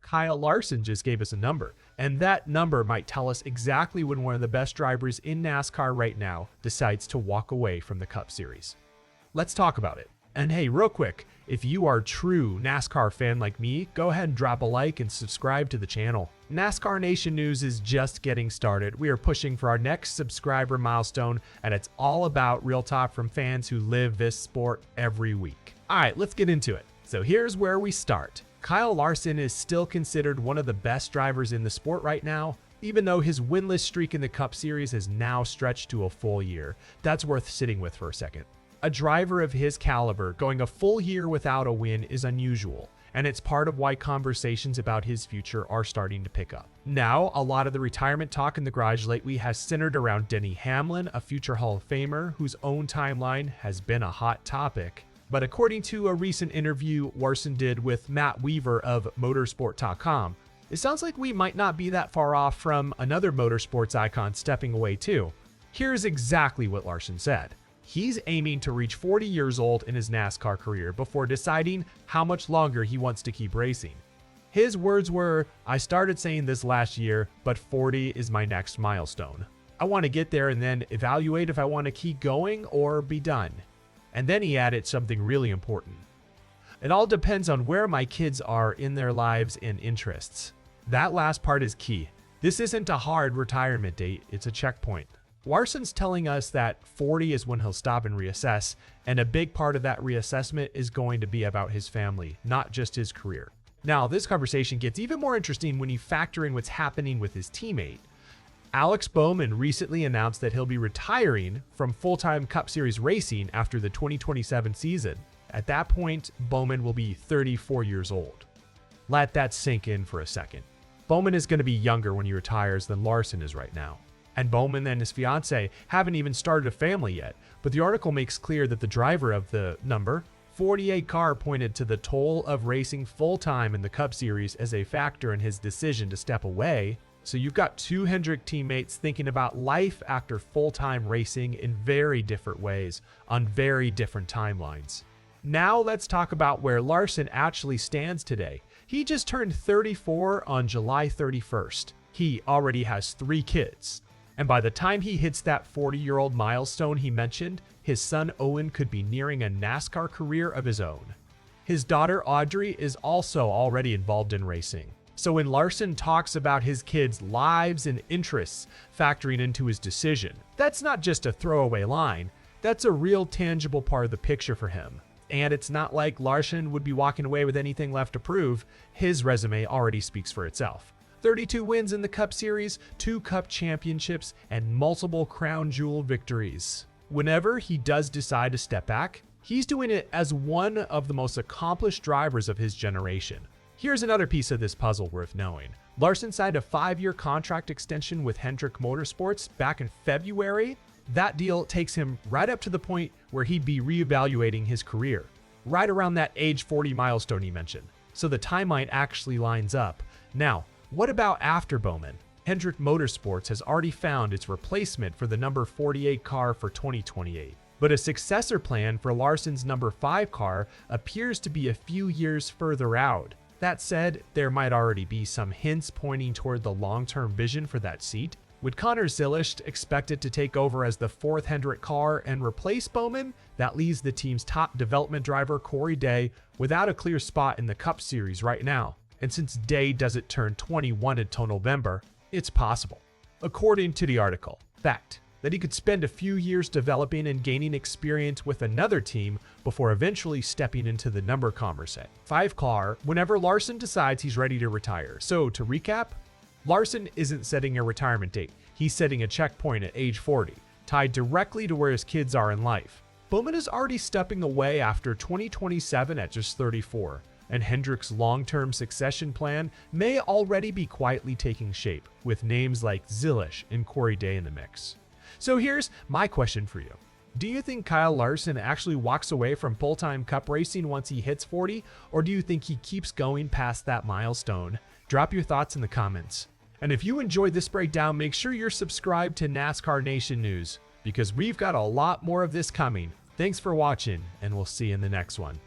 Kyle Larson just gave us a number, and that number might tell us exactly when one of the best drivers in NASCAR right now decides to walk away from the Cup Series. Let's talk about it. And hey, real quick, if you are a true NASCAR fan like me, go ahead and drop a like and subscribe to the channel. NASCAR Nation News is just getting started. We are pushing for our next subscriber milestone, and it's all about real talk from fans who live this sport every week. All right, let's get into it. So here's where we start. Kyle Larson is still considered one of the best drivers in the sport right now, even though his winless streak in the Cup Series has now stretched to a full year. That's worth sitting with for a second. A driver of his caliber going a full year without a win is unusual, and it's part of why conversations about his future are starting to pick up. Now, a lot of the retirement talk in the garage lately has centered around Denny Hamlin, a future Hall of Famer whose own timeline has been a hot topic. But according to a recent interview Larson did with Matt Weaver of motorsport.com, it sounds like we might not be that far off from another motorsports icon stepping away too. Here's exactly what Larson said. He's aiming to reach 40 years old in his NASCAR career before deciding how much longer he wants to keep racing. His words were, "I started saying this last year, but 40 is my next milestone. I want to get there and then evaluate if I want to keep going or be done." And then he added something really important. "It all depends on where my kids are in their lives and interests." That last part is key. This isn't a hard retirement date, it's a checkpoint. Larson's telling us that 40 is when he'll stop and reassess, and a big part of that reassessment is going to be about his family, not just his career. Now, this conversation gets even more interesting when you factor in what's happening with his teammate. Alex Bowman recently announced that he'll be retiring from full-time Cup Series racing after the 2027 season. At that point, Bowman will be 34 years old. Let that sink in for a second. Bowman is going to be younger when he retires than Larson is right now. And Bowman and his fiance haven't even started a family yet, but the article makes clear that the driver of the number 48 car pointed to the toll of racing full-time in the Cup Series as a factor in his decision to step away. So you've got two Hendrick teammates thinking about life after full-time racing in very different ways on very different timelines. Now let's talk about where Larson actually stands today. He just turned 34 on July 31st. He already has 3 kids. And by the time he hits that 40-year-old milestone he mentioned, his son Owen could be nearing a NASCAR career of his own. His daughter Audrey is also already involved in racing. So when Larson talks about his kids' lives and interests factoring into his decision, that's not just a throwaway line, that's a real tangible part of the picture for him. And it's not like Larson would be walking away with anything left to prove. His resume already speaks for itself. 32 wins in the Cup Series, 2 Cup championships, and multiple crown jewel victories. Whenever he does decide to step back, he's doing it as one of the most accomplished drivers of his generation. Here's another piece of this puzzle worth knowing. Larson signed a 5-year contract extension with Hendrick Motorsports back in February. That deal takes him right up to the point where he'd be reevaluating his career, right around that age 40 milestone he mentioned. So the timeline actually lines up. Now, what about after Bowman? Hendrick Motorsports has already found its replacement for the number 48 car for 2028. But a successor plan for Larson's number 5 car appears to be a few years further out. That said, there might already be some hints pointing toward the long-term vision for that seat. With Connor Zilisch expected to take over as the 4th Hendrick car and replace Bowman, that leaves the team's top development driver Corey Day without a clear spot in the Cup Series right now. And since Day doesn't turn 21 until November, it's possible, according to the article, fact, that he could spend a few years developing and gaining experience with another team before eventually stepping into the number conversation. 5 car whenever Larson decides he's ready to retire. So to recap, Larson isn't setting a retirement date. He's setting a checkpoint at age 40, tied directly to where his kids are in life. Bowman is already stepping away after 2027 at just 34. And Hendrick's long-term succession plan may already be quietly taking shape, with names like Zilisch and Corey Day in the mix. So here's my question for you. Do you think Kyle Larson actually walks away from full-time Cup racing once he hits 40, or do you think he keeps going past that milestone? Drop your thoughts in the comments. And if you enjoyed this breakdown, make sure you're subscribed to NASCAR Nation News, because we've got a lot more of this coming. Thanks for watching, and we'll see you in the next one.